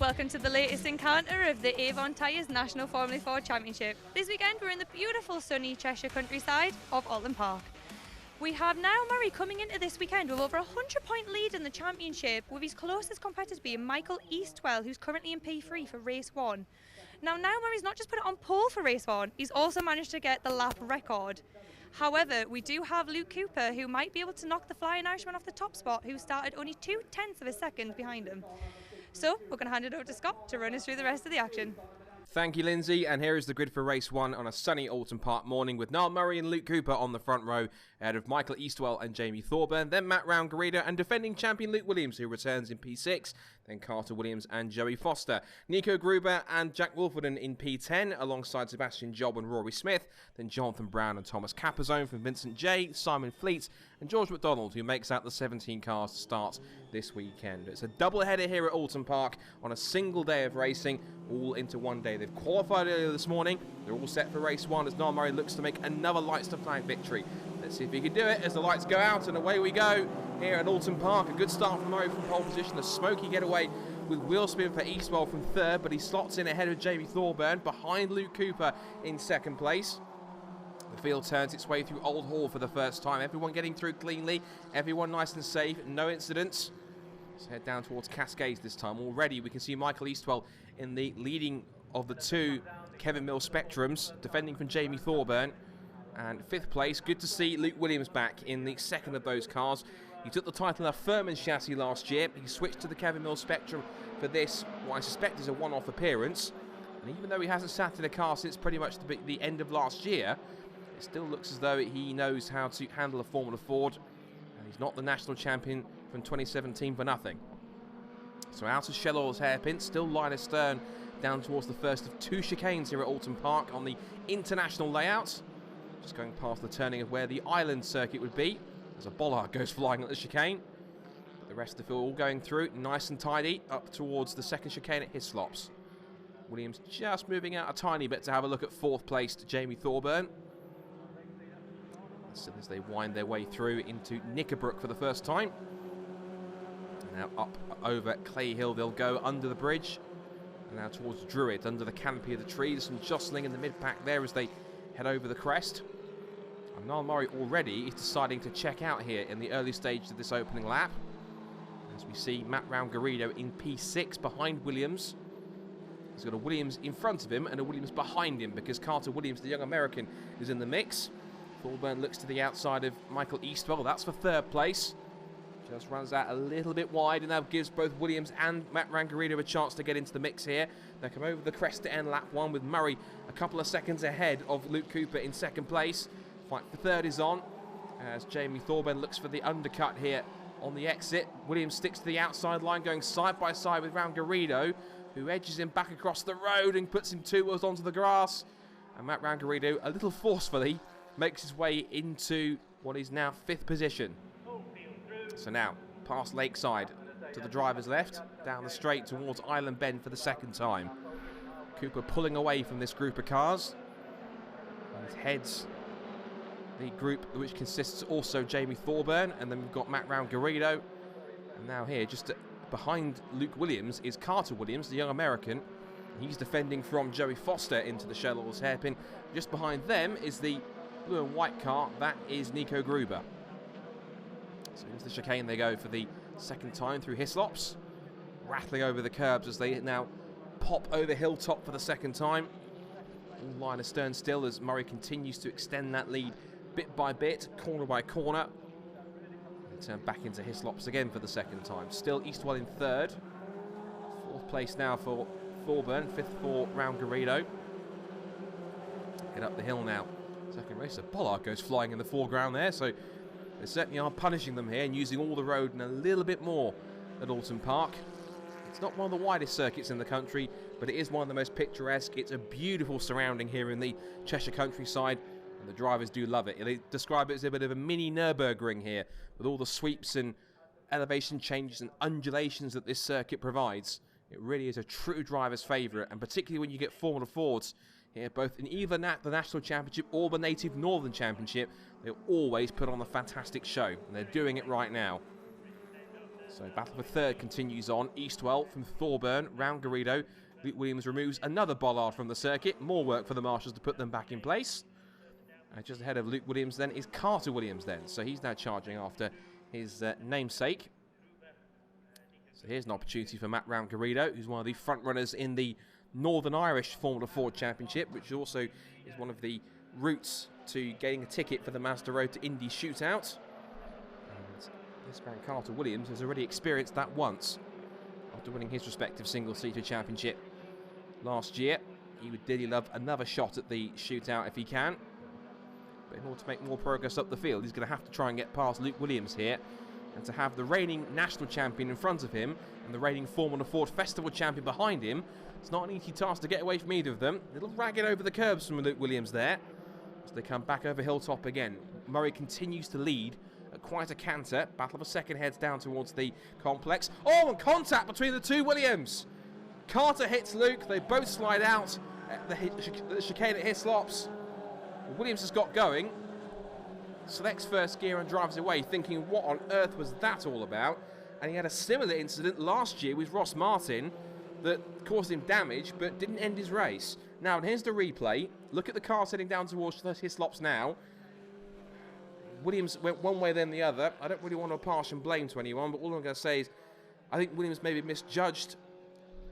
Welcome to the latest encounter of the Avon Tyres National Formula 4 Championship. This weekend we're in the beautiful sunny Cheshire countryside of Oulton Park. We have Niall Murray coming into this weekend with over a 100-point lead in the championship, with his closest competitors being Michael Eastwell, who's currently in P3 for race 1. Now Niall Murray's not just put it on pole for race 1, he's also managed to get the lap record. However, we do have Luke Cooper, who might be able to knock the Flying Irishman off the top spot, who started only 0.2 of a second behind him. So we're going to hand it over to Scott to run us through the rest of the action. Thank you, Lyndsay, and here is the grid for race 1 on a sunny Oulton Park morning with Niall Murray and Luke Cooper on the front row ahead of Michael Eastwell and Jamie Thorburn, then Matt Round-Garrido and defending champion Luke Williams, who returns in P6, then Carter Williams and Joey Foster, Nico Gruber and Jack Wolfenden in P10 alongside Sebastian Job and Rory Smith, then Jonathan Brown and Thomas Capazone from Vincent J, Simon Fleet and George McDonald, who makes out the 17 cars to start this weekend. It's a double header here at Oulton Park on a single day of racing, all into one day. They've qualified earlier this morning. They're all set for race 1 as Niall Murray looks to make another lights to flag victory. Let's see if he can do it as the lights go out and away we go here at Oulton Park. A good start from Murray from pole position. A smoky getaway with wheel spin for Eastwell from third, but he slots in ahead of Jamie Thorburn behind Luke Cooper in second place. The field turns its way through Old Hall for the first time. Everyone getting through cleanly, everyone nice and safe, no incidents. Let's head down towards Cascades this time. Already we can see Michael Eastwell in the leading of the two Kevin Mills Spectrums, defending from Jamie Thorburn. And fifth place, good to see Luke Williams back in the second of those cars. He took the title of Furman's chassis last year. He switched to the Kevin Mills Spectrum for this, what I suspect is a one-off appearance. And even though he hasn't sat in a car since pretty much the end of last year, it still looks as though he knows how to handle a Formula Ford. And he's not the national champion from 2017 for nothing. So out of Shell Oil's hairpin, still line astern down towards the first of two chicanes here at Oulton Park on the international layout. Just going past the turning of where the island circuit would be as a bollard goes flying at the chicane. But the rest of the field all going through nice and tidy up towards the second chicane at Hislops. Williams just moving out a tiny bit to have a look at fourth placed Jamie Thorburn. As they wind their way through into Knickerbrook for the first time. Now up over Clay Hill they'll go under the bridge. And now towards Druid under the canopy of the trees. Some jostling in the mid-pack there as they head over the crest. And Niall Murray already is deciding to check out here in the early stage of this opening lap. As we see Matt Round-Garrido in P6 behind Williams. He's got a Williams in front of him and a Williams behind him because Carter Williams, the young American, is in the mix. Thorburn looks to the outside of Michael Eastwell. That's for third place. Just runs out a little bit wide, and that gives both Williams and Matt Round-Garrido a chance to get into the mix here. They come over the crest to end lap 1 with Murray a couple of seconds ahead of Luke Cooper in second place. Fight for third is on as Jamie Thorburn looks for the undercut here on the exit. Williams sticks to the outside line, going side by side with Round-Garrido, who edges him back across the road and puts him 2 wheels onto the grass. And Matt Round-Garrido, a little forcefully, makes his way into what is now 5th position. So now, past Lakeside to the driver's left, down the straight towards Island Bend for the second time. Cooper pulling away from this group of cars. And heads the group which consists also Jamie Thorburn, and then we've got Matt Round-Garrido. And now here, just behind Luke Williams, is Carter Williams, the young American. He's defending from Joey Foster into the Shell Oil's hairpin. Just behind them is the blue and white car, that is Nico Gruber. So into the chicane they go for the second time through Hislops, rattling over the curbs as they now pop over Hilltop for the second time. All line astern still as Murray continues to extend that lead bit by bit, corner by corner. They turn back into Hislops again for the second time. Still Eastwell in third. Fourth place now for Thorburn, fifth for Round-Garrido. Get up the hill now. Second race, a bollard goes flying in the foreground there, so they certainly are punishing them here and using all the road and a little bit more at Oulton Park. It's not one of the widest circuits in the country, but it is one of the most picturesque. It's a beautiful surrounding here in the Cheshire countryside, and the drivers do love it. They describe it as a bit of a mini Nürburgring here, with all the sweeps and elevation changes and undulations that this circuit provides. It really is a true driver's favourite, and particularly when you get Formula Fords here, both in either the National Championship or the Native Northern Championship, they always put on a fantastic show, and they're doing it right now. So battle for third continues on. Eastwell from Thorburn, round Garrido. Luke Williams removes another bollard from the circuit. More work for the marshals to put them back in place. Just ahead of Luke Williams then is Carter Williams then. So he's now charging after his namesake. So here's an opportunity for Matt Round Garrido, who's one of the front runners in the Northern Irish Formula Ford Championship, which also is one of the routes to getting a ticket for the Mazda Road to Indy Shootout. And this man Carter Williams has already experienced that once after winning his respective single-seater championship last year. He would dearly love another shot at the shootout if he can. But in order to make more progress up the field, he's going to have to try and get past Luke Williams here. And to have the reigning national champion in front of him and the reigning Formula Ford Festival champion behind him, it's not an easy task to get away from either of them. A little ragged over the curbs from Luke Williams there as they come back over Hilltop again. Murray continues to lead at quite a canter. Battle of a second heads down towards the complex. Oh, and contact between the two Williams. Carter hits Luke. They both slide out at the chicane at Hislops. Williams has got going. Selects first gear and drives away, thinking what on earth was that all about. And he had a similar incident last year with Ross Martin that caused him damage but didn't end his race. Now here's the replay. Look at the car heading down towards Hislops now. Williams went one way then the other. I don't really want to apportion blame to anyone, but all I'm going to say is I think Williams maybe misjudged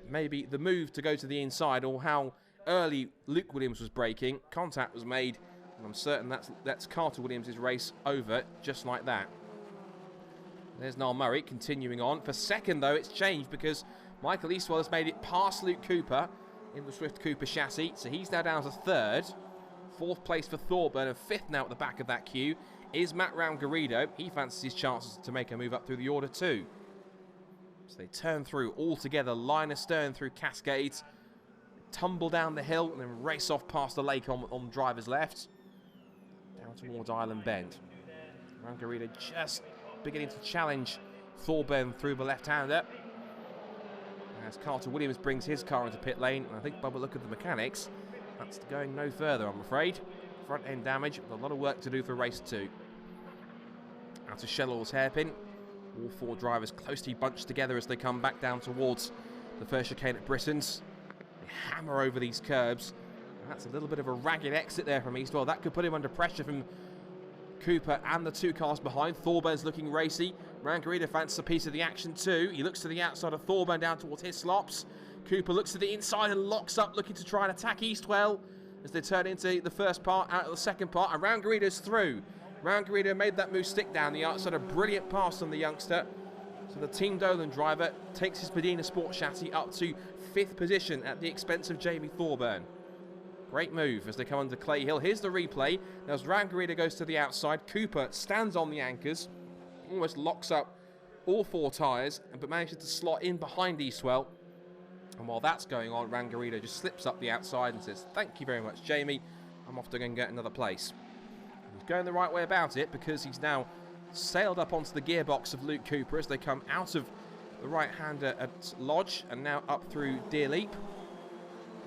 maybe the move to go to the inside or how early Luke Williams was braking. Contact was made. And I'm certain that's Carter Williams' race over just like that. There's Niall Murray continuing on. For second, though, it's changed because Michael Eastwell has made it past Luke Cooper in the Swift Cooper chassis. So he's now down to third. Fourth place for Thorburn and fifth now at the back of that queue is Matt Round Garrido. He fancies his chances to make a move up through the order too. So they turn through all together, line astern through Cascades, tumble down the hill and then race off past the lake on driver's left. Down towards Island Bend. Round Garrido just beginning to challenge Thorburn through the left-hander. As Carter Williams brings his car into pit lane, and I think by the look of the mechanics, that's going no further, I'm afraid. Front end damage, with a lot of work to do for race 2. Out of Shellall's hairpin. All four drivers closely bunched together as they come back down towards the first chicane at Britain's. They hammer over these curbs. That's a little bit of a ragged exit there from Eastwell. That could put him under pressure from Cooper and the two cars behind. Thorburn's looking racy. Round Garrido fancies a piece of the action too. He looks to the outside of Thorburn down towards Hislops. Cooper looks to the inside and locks up, looking to try and attack Eastwell as they turn into the first part out of the second part. And Round Garrido's through. Round Garrido made that move stick down the outside. A brilliant pass on the youngster. So the Team Dolan driver takes his Medina Sport chassis up to 5th position at the expense of Jamie Thorburn. Great move as they come under Clay Hill. Here's the replay. Now as Round Garrido goes to the outside, Cooper stands on the anchors, almost locks up all four tyres, but manages to slot in behind Eastwell. And while that's going on, Round Garrido just slips up the outside and says, "Thank you very much, Jamie. I'm off to go and get another place." And he's going the right way about it because he's now sailed up onto the gearbox of Luke Cooper as they come out of the right-hander at Lodge and now up through Deer Leap.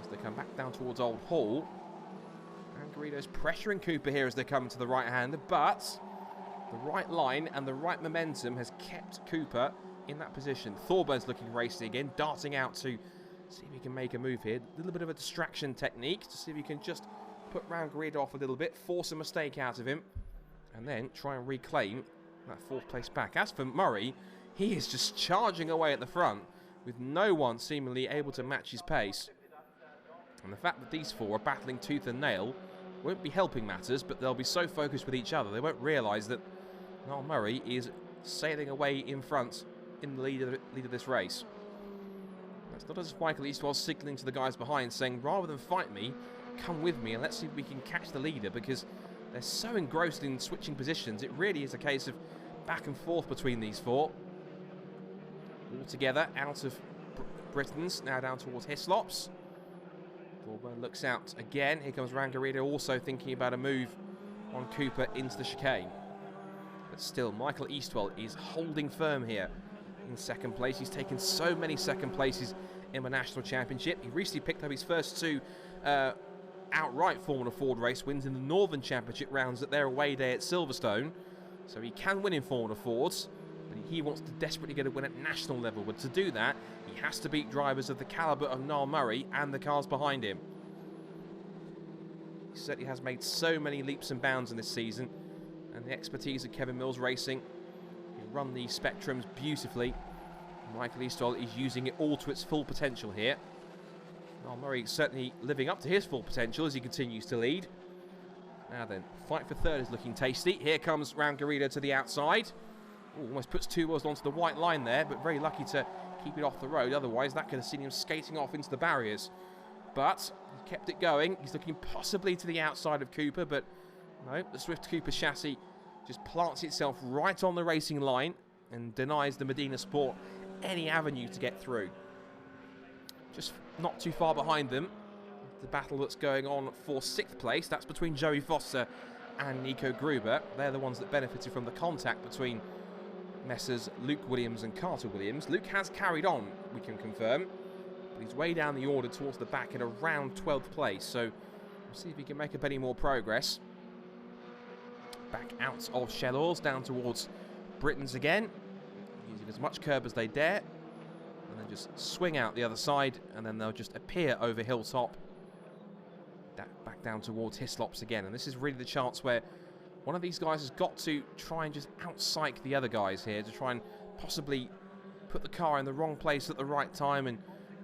They come back down towards Old Hall. And Garrido's pressuring Cooper here as they come to the right-hander, but the right line and the right momentum has kept Cooper in that position. Thorburn's looking racy again, darting out to see if he can make a move here. A little bit of a distraction technique to see if he can just put Round Garrido off a little bit, force a mistake out of him, and then try and reclaim that 4th place back. As for Murray, he is just charging away at the front with no one seemingly able to match his pace. And the fact that these four are battling tooth and nail won't be helping matters, but they'll be so focused with each other they won't realise that Niall Murray is sailing away in front in the lead of this race. It's not as if Michael Eastwell's signalling to the guys behind saying, rather than fight me, come with me and let's see if we can catch the leader, because they're so engrossed in switching positions. It really is a case of back and forth between these four. All together out of Britain's, now down towards Hislops. Thorburn looks out again. Here comes Round Garrido also thinking about a move on Cooper into the chicane. But still, Michael Eastwell is holding firm here in 2nd place. He's taken so many 2nd places in the National Championship. He recently picked up his first 2 outright Formula Ford race wins in the Northern Championship rounds at their away day at Silverstone. So he can win in Formula Fords, but he wants to desperately get a win at national level. But to do that, he has to beat drivers of the calibre of Niall Murray and the cars behind him. He certainly has made so many leaps and bounds in this season, and the expertise of Kevin Mills Racing, he run the Spectrums beautifully. Michael Eastwell is using it all to its full potential here. Niall Murray certainly living up to his full potential as he continues to lead. Now then, fight for third is looking tasty. Here comes Rangarida to the outside. Ooh, almost puts two wheels onto the white line there, but very lucky to keep it off the road. Otherwise, that could have seen him skating off into the barriers. But he kept it going. He's looking possibly to the outside of Cooper, but no, the Swift Cooper chassis just plants itself right on the racing line and denies the Medina Sport any avenue to get through. Just not too far behind them, the battle that's going on for 6th place. That's between Joey Foster and Nico Gruber. They're the ones that benefited from the contact between Messrs Luke Williams and Carter Williams. Luke has carried on, we can confirm, but he's way down the order towards the back in around 12th place, so we'll see if he can make up any more progress. Back out of Shell Oils, down towards Britain's again, using as much curb as they dare, and then just swing out the other side, and then they'll just appear over Hilltop, back down towards Hislops again. And this is really the chance where one of these guys has got to try and just outpsych the other guys here, to try and possibly put the car in the wrong place at the right time and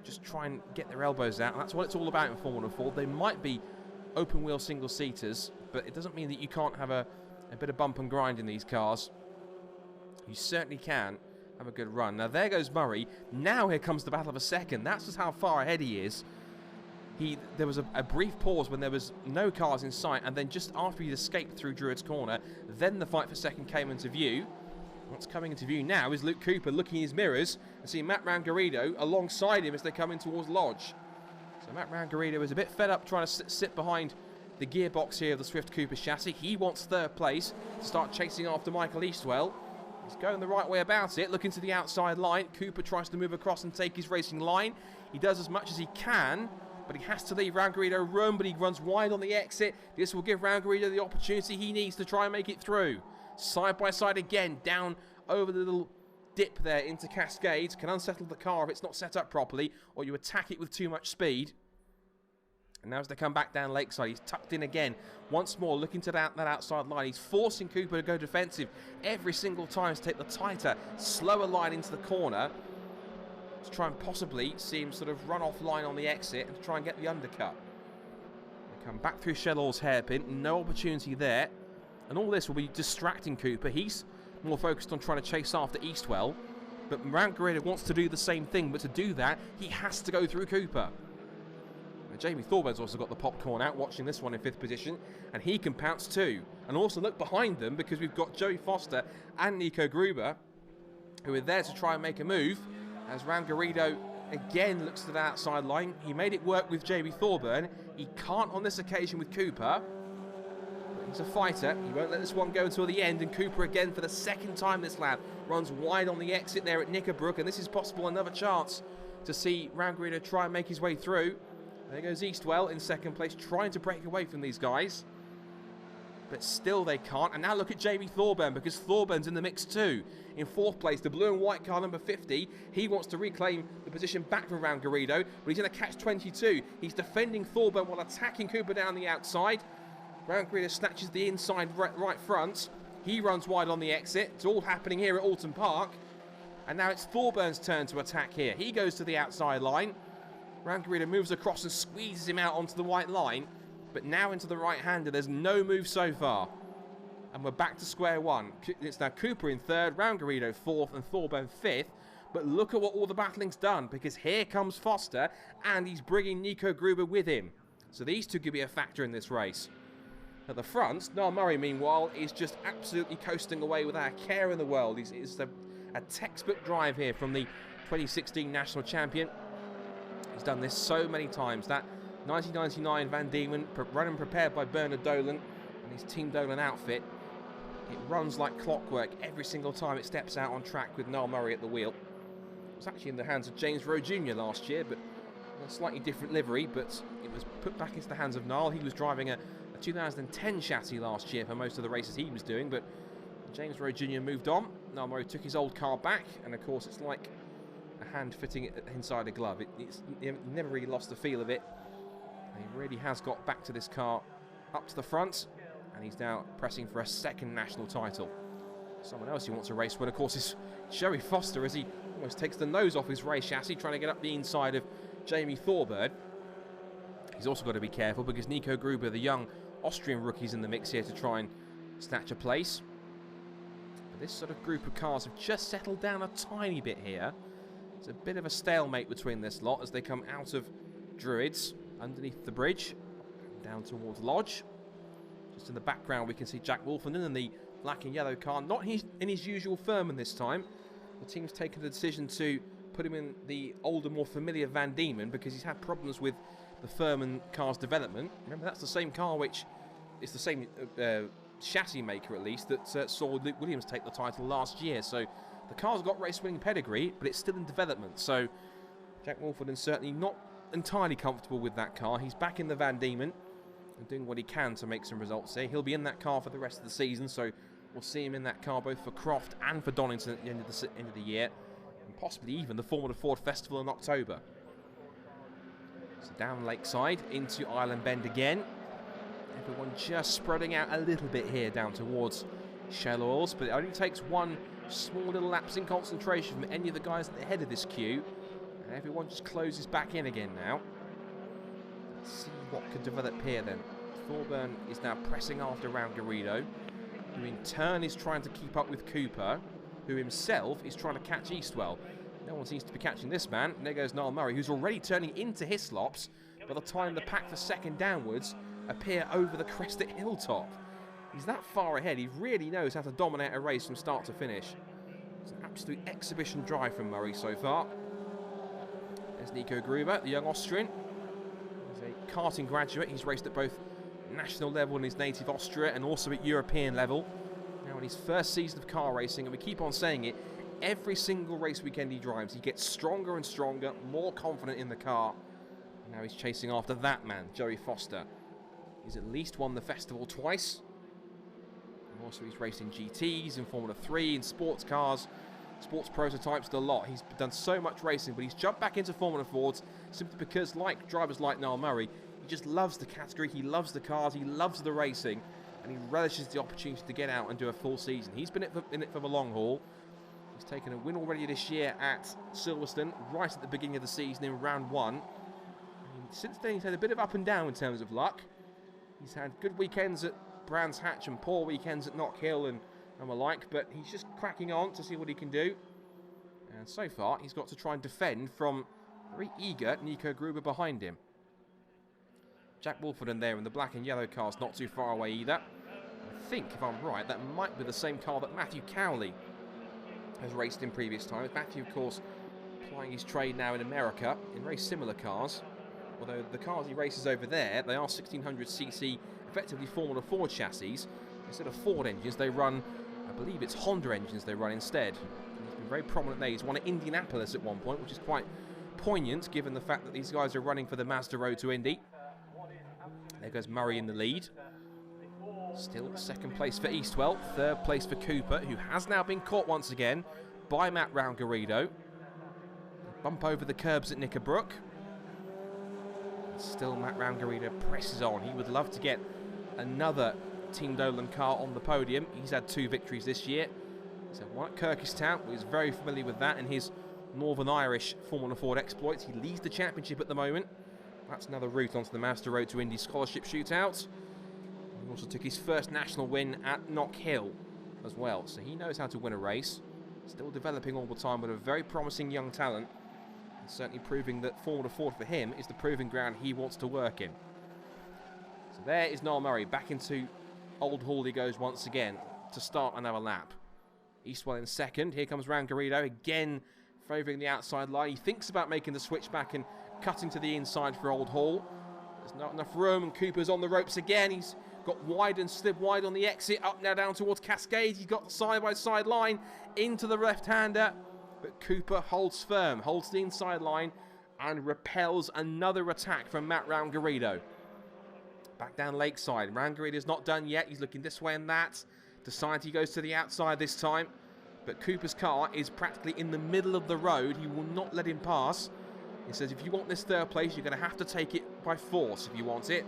just try and get their elbows out. And that's what it's all about in Formula Ford. They might be open wheel single seaters, but it doesn't mean that you can't have a bit of bump and grind in these cars. You certainly can have a good run. Now there goes Murray. Now here comes the battle of a second. That's just how far ahead he is. There was a brief pause when there was no cars in sight, and then just after he'd escaped through Druids Corner, then the fight for second came into view. What's coming into view now is Luke Cooper looking in his mirrors and seeing Matt Rangarrido alongside him as they come in towards Lodge. So Matt Rangarrido is a bit fed up trying to sit behind the gearbox here of the Swift Cooper chassis. He wants 3rd place to start chasing after Michael Eastwell. He's going the right way about it, looking to the outside line. Cooper tries to move across and take his racing line. He does as much as he can, but he has to leave Rangarrido room, but he runs wide on the exit. This will give Rangarrido the opportunity he needs to try and make it through. Side by side again, down over the little dip there into Cascades. Can unsettle the car if it's not set up properly, or you attack it with too much speed. And now as they come back down Lakeside, he's tucked in again. Once more, looking to that outside line. He's forcing Cooper to go defensive every single time to take the tighter, slower line into the corner, to try and possibly see him sort of run off line on the exit and to try and get the undercut. They come back through Shell Oil's hairpin, no opportunity there. And all this will be distracting Cooper. He's more focused on trying to chase after Eastwell, but Rangarrido wants to do the same thing, but to do that, he has to go through Cooper. Now, Jamie Thorburns also got the popcorn out, watching this one in 5th position, and he can pounce too. And also look behind them, because we've got Joey Foster and Nico Gruber, who are there to try and make a move, as Rangarrido again looks to the outside line. He made it work with Jamie Thorburn. He can't on this occasion with Cooper. He's a fighter. He won't let this one go until the end, and Cooper again for the 2nd time this lap runs wide on the exit there at Knickerbrook, and this is possible another chance to see Rangarrido try and make his way through. There goes Eastwell in 2nd place, trying to break away from these guys, but still they can't. And now look at Jamie Thorburn, because Thorburn's in the mix too. In 4th place, the blue and white car number 50. He wants to reclaim the position back from Rangarrido, but he's in a catch-22. He's defending Thorburn while attacking Cooper down the outside. Rangarrido snatches the inside right front. He runs wide on the exit. It's all happening here at Oulton Park. And now it's Thorburn's turn to attack here. He goes to the outside line. Rangarrido moves across and squeezes him out onto the white line. But now into the right-hander. There's no move so far. And we're back to square one. It's now Cooper in 3rd, Rangarrido 4th, and Thorburn 5th. But look at what all the battling's done, because here comes Foster, and he's bringing Nico Gruber with him. So these two could be a factor in this race. At the front, Niall Murray, meanwhile, is just absolutely coasting away without a care in the world. It's a textbook drive here from the 2016 national champion. He's done this so many times. That 1999 Van Diemen, run and prepared by Bernard Dolan and his Team Dolan outfit. It runs like clockwork every single time it steps out on track with Niall Murray at the wheel. It was actually in the hands of James Rowe Jr. last year, but a slightly different livery, but it was put back into the hands of Niall. He was driving a 2010 chassis last year for most of the races he was doing, but James Rowe Jr. moved on. Niall Murray took his old car back, and of course it's like a hand fitting it inside a glove. He never really lost the feel of it. And he really has got back to this car up to the front, and he's now pressing for a second national title. Someone else who wants a race win, of course, is Joey Foster, as he almost takes the nose off his race chassis, trying to get up the inside of Jamie Thorburn. He's also got to be careful because Nico Gruber, the young Austrian rookie, is in the mix here to try and snatch a place. But this sort of group of cars have just settled down a tiny bit here. It's a bit of a stalemate between this lot as they come out of Druids underneath the bridge, down towards Lodge. Just in the background we can see Jack Wolfenden in the black and yellow car, not in his usual Furman this time. The team's taken the decision to put him in the older, more familiar Van Diemen because he's had problems with the Furman car's development. Remember, that's the same car which is the same chassis maker, at least, that saw Luke Williams take the title last year. So the car's got race-winning pedigree, but it's still in development. So Jack Wolfenden's certainly not entirely comfortable with that car. He's back in the Van Diemen and doing what he can to make some results here. He'll be in that car for the rest of the season, so we'll see him in that car both for Croft and for Donington at the end of the year, and possibly even the Formula Ford Festival in October. So down Lakeside into Island Bend again. Everyone just spreading out a little bit here down towards Shell Oils, but it only takes one small little lapse in concentration from any of the guys at the head of this queue, and everyone just closes back in again now. Let's see what could develop here then. Thorburn is now pressing after around Garrido, who in turn is trying to keep up with Cooper, who himself is trying to catch Eastwell. No one seems to be catching this man. And there goes Niall Murray, who's already turning into Hislops by the time the pack for second downwards appear over the crested hilltop. He's that far ahead. He really knows how to dominate a race from start to finish. It's an absolute exhibition drive from Murray so far. There's Nico Gruber, the young Austrian. He's a karting graduate. He's raced at both national level in his native Austria and also at European level. Now in his first season of car racing, and we keep on saying it, every single race weekend he drives, he gets stronger and stronger, more confident in the car. And now he's chasing after that man, Joey Foster. He's at least won the festival twice. And also he's raced in GTs, in Formula 3, in sports cars, sports prototypes, the lot. He's done so much racing, but he's jumped back into Formula Fords simply because, like drivers like Niall Murray, he just loves the category, he loves the cars, he loves the racing, and he relishes the opportunity to get out and do a full season. He's been in it for the long haul. He's taken a win already this year at Silverstone, right at the beginning of the season in round one. And since then, he's had a bit of up and down in terms of luck. He's had good weekends at Brands Hatch and poor weekends at Knock Hill and the like, but he's just cracking on to see what he can do. And so far, he's got to try and defend from very eager Nico Gruber behind him. Jack Wolfenden there in the black and yellow cars, not too far away either. I think, if I'm right, that might be the same car that Matthew Cowley has raced in previous times. Matthew, of course, plying his trade now in America in very similar cars. Although the cars he races over there, they are 1600cc, effectively Formula Ford chassis. Instead of Ford engines, they run, I believe it's Honda engines they run instead. And he's been very prominent there. He's won at Indianapolis at one point, which is quite poignant given the fact that these guys are running for the Mazda Road to Indy. There goes Murray in the lead. Still second place for Eastwell, third place for Cooper, who has now been caught once again by Matt Round-Garrido. Bump over the curbs at Knickerbrook. Still Matt Round-Garrido presses on. He would love to get another Team Dolan car on the podium. He's had 2 victories this year. He's had one at Kirkistown. He's very familiar with that in his Northern Irish Formula Ford exploits. He leads the championship at the moment. That's another route onto the Mazda Road to Indy Scholarship Shootout. He also took his first national win at Knock Hill as well, so he knows how to win a race. Still developing all the time, but a very promising young talent, and certainly proving that Formula Ford for him is the proving ground he wants to work in. So there is Niall Murray, back into Old Hall he goes once again to start another lap. Eastwell in second. Here comes Round-Garrido again, favouring the outside line. He thinks about making the switch back and cutting to the inside for Old Hall. There's not enough room, and Cooper's on the ropes again. He's got wide and slid wide on the exit, up now down towards Cascade. He's got the side-by-side line into the left-hander, but Cooper holds firm, holds the inside line, and repels another attack from Matt Round-Garrido. Back down Lakeside. Round-Garrido's not done yet. He's looking this way and that. Decides he goes to the outside this time. but Cooper's car is practically in the middle of the road. He will not let him pass. He says, if you want this third place, you're going to have to take it by force if you want it.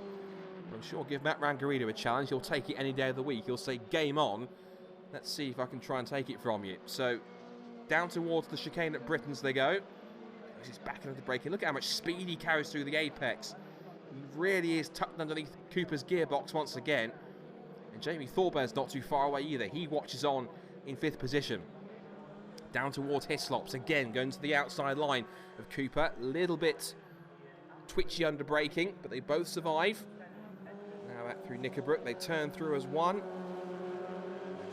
But I'm sure give Matt Rangarito a challenge. He'll take it any day of the week. He'll say, game on. Let's see if I can try and take it from you. So, down towards the chicane at Britain's they go. He's back into the braking. Look at how much speed he carries through the apex. He really is tucked underneath Cooper's gearbox once again. And Jamie Thorburns not too far away either. He watches on in 5th position. Down towards Hislops again, going to the outside line of Cooper. A little bit twitchy under braking, but they both survive. Now out through Knickerbrook, they turn through as one.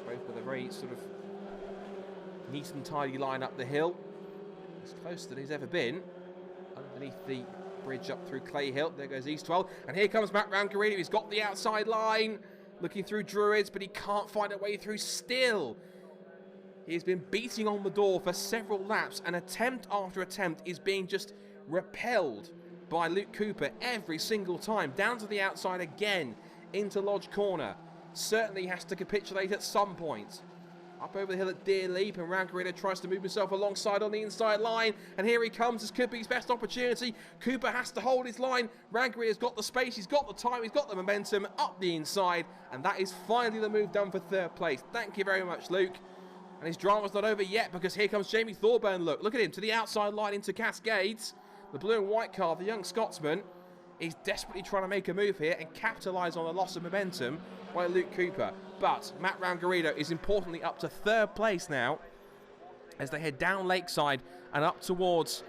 Both with a very sort of neat and tidy line up the hill. As close as he's ever been. Underneath the bridge up through Clay Hill. There goes Eastwell. And here comes Matt Rangarito. He's got the outside line. Looking through Druids, but he can't find a way through still. He's been beating on the door for several laps, and attempt after attempt is being just repelled by Luke Cooper every single time. Down to the outside again, into Lodge Corner. Certainly has to capitulate at some point. Up over the hill at Deer Leap, and Rangarito tries to move himself alongside on the inside line. And here he comes. This could be his best opportunity. Cooper has to hold his line. Rangarito's got the space, he's got the time, he's got the momentum up the inside. And that is finally the move done for 3rd place. Thank you very much, Luke. And his drama's not over yet, because here comes Jamie Thorburn. Look at him, to the outside line into Cascades. The blue and white car, the young Scotsman, is desperately trying to make a move here and capitalise on the loss of momentum by Luke Cooper. But Matt Rangarito is importantly up to 3rd place now as they head down Lakeside and up towards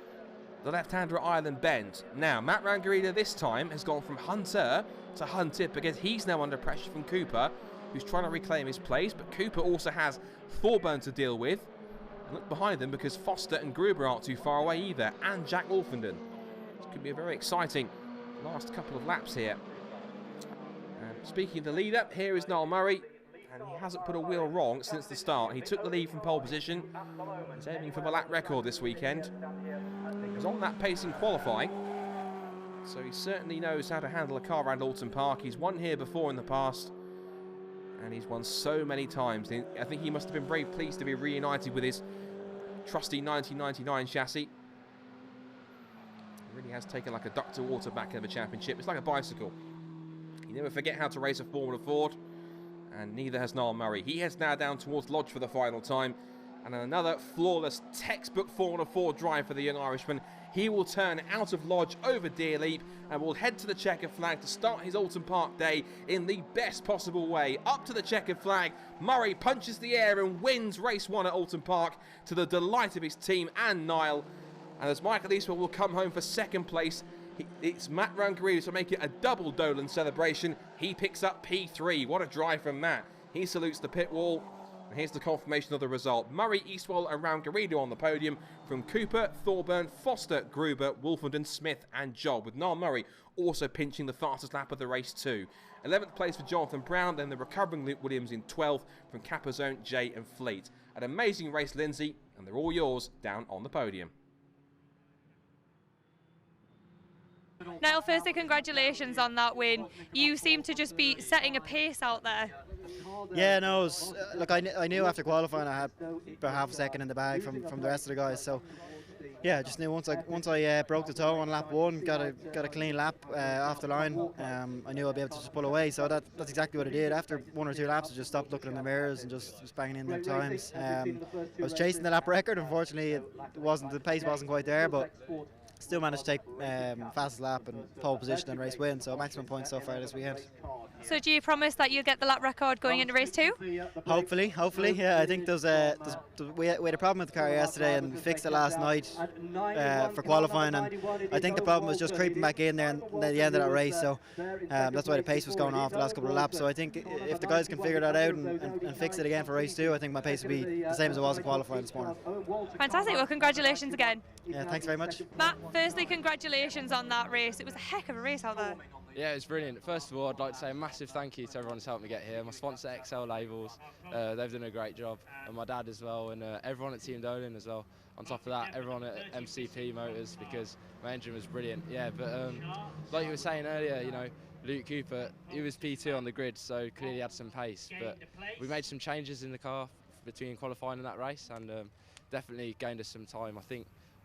the left-hander at Island Bend. Now, Matt Rangarito this time has gone from Hunter to Hunted, because he's now under pressure from Cooper, who's trying to reclaim his place. But Cooper also has Thorburn to deal with. And look behind them, because Foster and Gruber aren't too far away either, and Jack Wolfenden. This could be a very exciting last couple of laps here. Speaking of the leader, here is Niall Murray, and he hasn't put a wheel wrong since the start. He took the lead from pole position. He's aiming for the lap record this weekend. He was on that pace in qualifying, so he certainly knows how to handle a car around Oulton Park. He's won here before in the past, and he's won so many times. I think he must have been very pleased to be reunited with his trusty 1999 chassis. It really has taken like a duck to water back in the championship. It's like a bicycle. You never forget how to race a Formula Ford, and neither has Niall Murray. He heads now down towards Lodge for the final time, and another flawless textbook Formula Ford drive for the young Irishman. He will turn out of Lodge over Deer Leap and will head to the checkered flag to start his Oulton Park day in the best possible way. Up to the checkered flag, Murray punches the air and wins race 1 at Oulton Park to the delight of his team and Niall. And as Michael Eastwell will come home for 2nd place, it's Matt Rangarito to make it a double Dolan celebration. He picks up P3. What a drive from Matt. He salutes the pit wall. And here's the confirmation of the result. Murray, Eastwell and Rangarito on the podium, from Cooper, Thorburn, Foster, Gruber, Wolfenden, Smith and Job, with Niall Murray also pinching the fastest lap of the race too. 11th place for Jonathan Brown, then the recovering Luke Williams in 12th from Capozone, Jay and Fleet. An amazing race, Lyndsay, and they're all yours down on the podium. Niall, firstly, congratulations on that win. You seem to just be setting a pace out there. Yeah, no, it was, look, I knew after qualifying I had about half a second in the bag from the rest of the guys. So yeah, I just knew once I broke the toe on lap 1, got a clean lap off the line, I knew I'd be able to just pull away. So that's exactly what I did. After 1 or 2 laps, I just stopped looking in the mirrors and just banging in them times. I was chasing the lap record. Unfortunately, the pace wasn't quite there, but still managed to take fastest lap and pole position and race win, so maximum points so far this weekend. So do you promise that you'll get the lap record going into race 2? Hopefully, yeah. I think we had a problem with the car yesterday and we fixed it last night for qualifying, and I think the problem was just creeping back in there at the end of that race, so that's why the pace was going off the last couple of laps. So I think if the guys can figure that out and fix it again for race 2, I think my pace will be the same as it was in qualifying this morning. Fantastic, well congratulations again. Yeah, thanks very much. Matt, firstly congratulations on that race. It was a heck of a race out there. Yeah, it was brilliant. First of all, I'd like to say a massive thank you to everyone who's helped me get here. My sponsor, XL Labels, they've done a great job, and my dad as well, and everyone at Team Dolan as well. On top of that, everyone at MCP Motors, because my engine was brilliant. Yeah, but like you were saying earlier, you know, Luke Cooper, he was P2 on the grid, so clearly had some pace. But we made some changes in the car between qualifying and that race, and definitely gained us some time.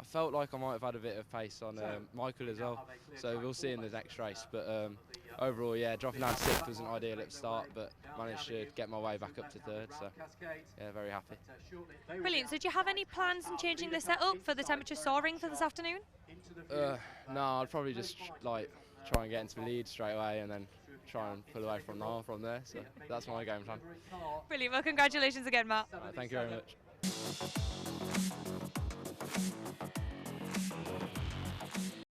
I felt like I might have had a bit of pace on Michael as well, so we'll see in the next race. But overall, yeah, dropping down 6th wasn't ideal at the start, but managed to get my way back up to 3rd, so yeah, very happy. Brilliant. So do you have any plans on changing the setup for the temperature soaring for this afternoon? No, I'd probably just try and get into the lead straight away and then try and pull away from there, so that's my game plan. Brilliant. Well, congratulations again, Matt. Thank you very much.